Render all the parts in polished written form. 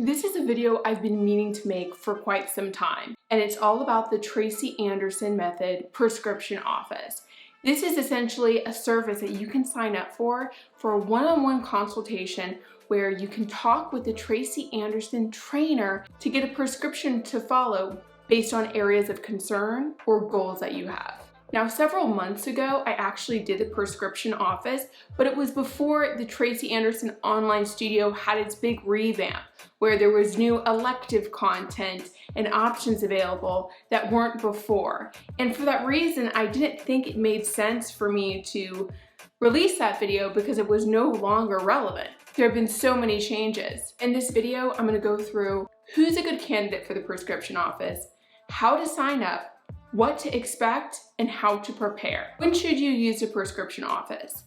This is a video I've been meaning to make for quite some time, and it's all about the Tracy Anderson Method prescription office. This is essentially a service that you can sign up for a one-on-one consultation where you can talk with the Tracy Anderson trainer to get a prescription to follow based on areas of concern or goals that you have. Now, several months ago, I actually did the prescription office, but it was before the Tracy Anderson online studio had its big revamp, where there was new elective content and options available that weren't before. And for that reason, I didn't think it made sense for me to release that video because it was no longer relevant. There have been so many changes. In this video, I'm gonna go through who's a good candidate for the prescription office, how to sign up, what to expect, and how to prepare. When should you use a prescription office?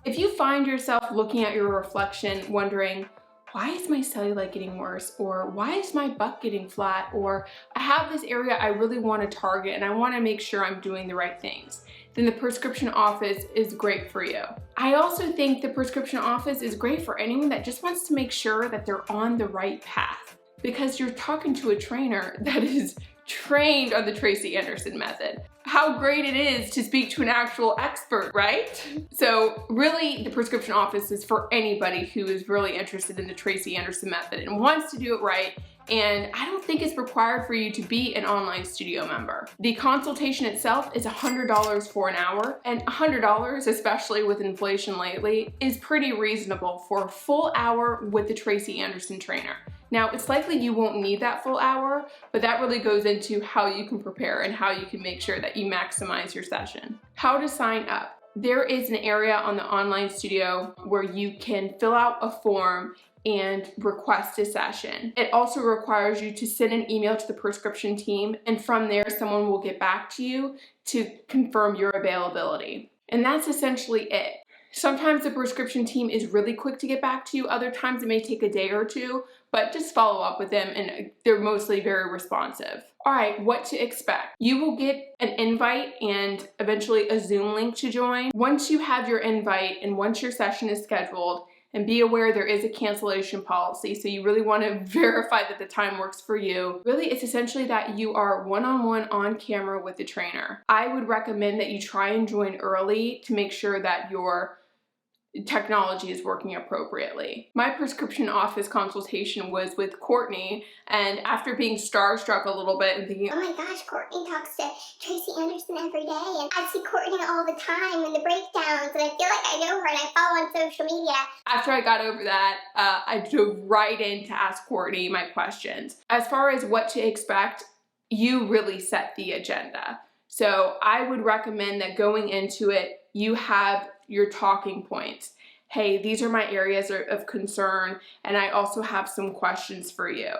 If you find yourself looking at your reflection wondering, why is my cellulite getting worse? Or why is my butt getting flat? Or I have this area I really want to target and I want to make sure I'm doing the right things, then the prescription office is great for you. I also think the prescription office is great for anyone that just wants to make sure that they're on the right path, because you're talking to a trainer that is trained on the Tracy Anderson Method. How great it is to speak to an actual expert, right? So really, the prescription office is for anybody who is really interested in the Tracy Anderson Method and wants to do it right. And I don't think it's required for you to be an online studio member. The consultation itself is $100 for an hour, and $100, especially with inflation lately, is pretty reasonable for a full hour with the Tracy Anderson trainer. Now, it's likely you won't need that full hour, but that really goes into how you can prepare and how you can make sure that you maximize your session. How to sign up. There is an area on the online studio where you can fill out a form and request a session. It also requires you to send an email to the prescription team, and from there, someone will get back to you to confirm your availability. And that's essentially it. Sometimes the prescription team is really quick to get back to you. Other times it may take a day or two, but just follow up with them and they're mostly very responsive. All right, what to expect. You will get an invite and eventually a Zoom link to join. Once you have your invite and once your session is scheduled, and be aware there is a cancellation policy, so you really want to verify that the time works for you. Really, it's essentially that you are one-on-one on camera with the trainer. I would recommend that you try and join early to make sure that your technology is working appropriately. My prescription office consultation was with Courtney, and after being starstruck a little bit and thinking, oh my gosh, Courtney talks to Tracy Anderson every day, and I see Courtney all the time in the breakdowns, and I feel like I know her and I follow on social media. After I got over that, I dove right in to ask Courtney my questions. As far as what to expect, you really set the agenda. So I would recommend that going into it, you have your talking points. Hey, these are my areas of concern, and I also have some questions for you.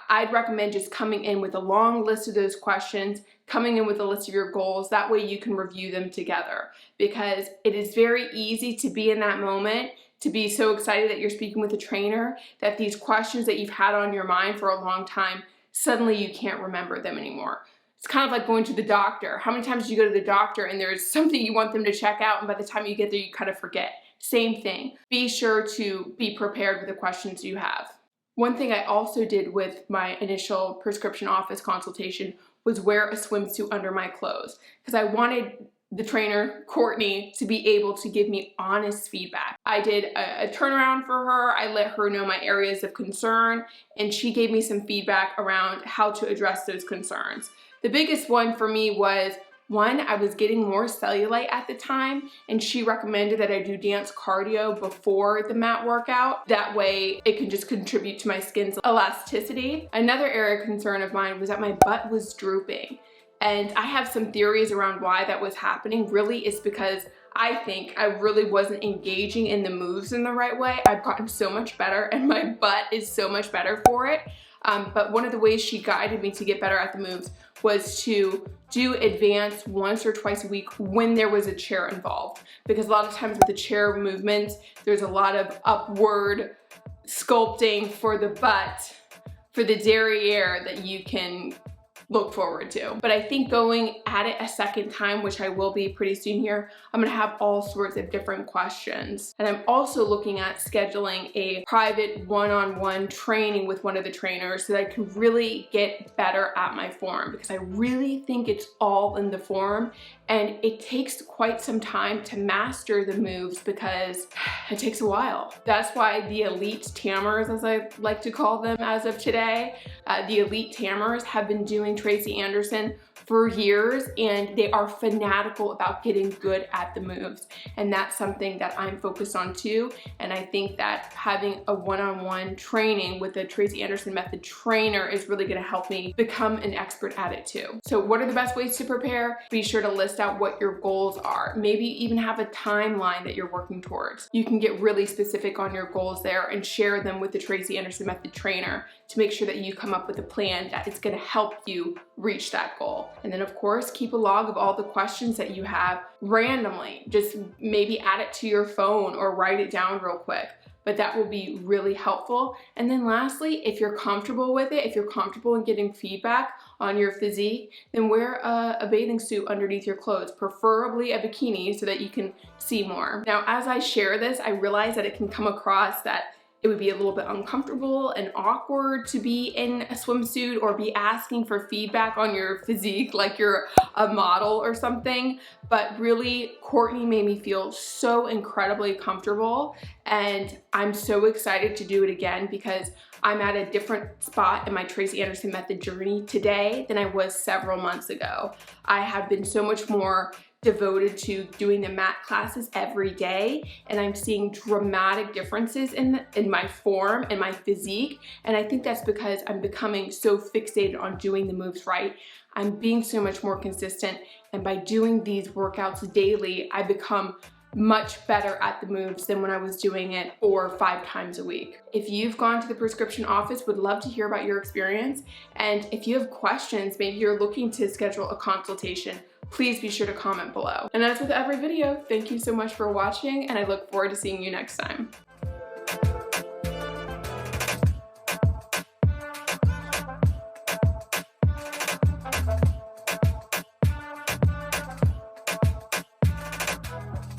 I'd recommend just coming in with a long list of those questions, coming in with a list of your goals. That way you can review them together, because it is very easy to be in that moment, to be so excited that you're speaking with a trainer, that these questions that you've had on your mind for a long time, suddenly you can't remember them anymore. It's kind of like going to the doctor. How many times do you go to the doctor and there's something you want them to check out, and by the time you get there, you kind of forget? Same thing. Be sure to be prepared with the questions you have. One thing I also did with my initial prescription office consultation was wear a swimsuit under my clothes, because I wanted the trainer, Courtney, to be able to give me honest feedback. I did a turnaround for her. I let her know my areas of concern, and she gave me some feedback around how to address those concerns. The biggest one for me was, one, I was getting more cellulite at the time, and she recommended that I do dance cardio before the mat workout. That way it can just contribute to my skin's elasticity. Another area of concern of mine was that my butt was drooping. And I have some theories around why that was happening. Really, it's because I think I really wasn't engaging in the moves in the right way. I've gotten so much better, and my butt is so much better for it. But one of the ways she guided me to get better at the moves was to do advance once or twice a week when there was a chair involved. Because a lot of times with the chair movements, there's a lot of upward sculpting for the butt, for the derriere, that you can look forward to. But I think going at it a second time, which I will be pretty soon here, I'm gonna have all sorts of different questions. And I'm also looking at scheduling a private one-on-one training with one of the trainers so that I can really get better at my form, because I really think it's all in the form, and it takes quite some time to master the moves because it takes a while. That's why the elite tammers, as I like to call them as of today, the elite tammers have been doing Tracy Anderson for years, and they are fanatical about getting good at the moves. And that's something that I'm focused on too. And I think that having a one-on-one training with a Tracy Anderson Method trainer is really gonna help me become an expert at it too. So what are the best ways to prepare? Be sure to list out what your goals are. Maybe even have a timeline that you're working towards. You can get really specific on your goals there and share them with the Tracy Anderson Method trainer to make sure that you come up with a plan that is gonna help you reach that goal. And then of course, keep a log of all the questions that you have randomly. Just maybe add it to your phone or write it down real quick. But that will be really helpful. And then lastly, if you're comfortable with it, if you're comfortable in getting feedback on your physique, then wear a bathing suit underneath your clothes, preferably a bikini so that you can see more. Now, as I share this, I realize that it can come across that it would be a little bit uncomfortable and awkward to be in a swimsuit or be asking for feedback on your physique like you're a model or something. But really, Courtney made me feel so incredibly comfortable, and I'm so excited to do it again because I'm at a different spot in my Tracy Anderson Method journey today than I was several months ago. I have been so much more devoted to doing the mat classes every day, and I'm seeing dramatic differences in my form and my physique, and I think that's because I'm becoming so fixated on doing the moves right. I'm being so much more consistent, and by doing these workouts daily, I become much better at the moves than when I was doing it 4 or 5 times a week. If you've gone to the prescription office, would love to hear about your experience, and if you have questions, maybe you're looking to schedule a consultation, please be sure to comment below. And as with every video, thank you so much for watching, and I look forward to seeing you next time.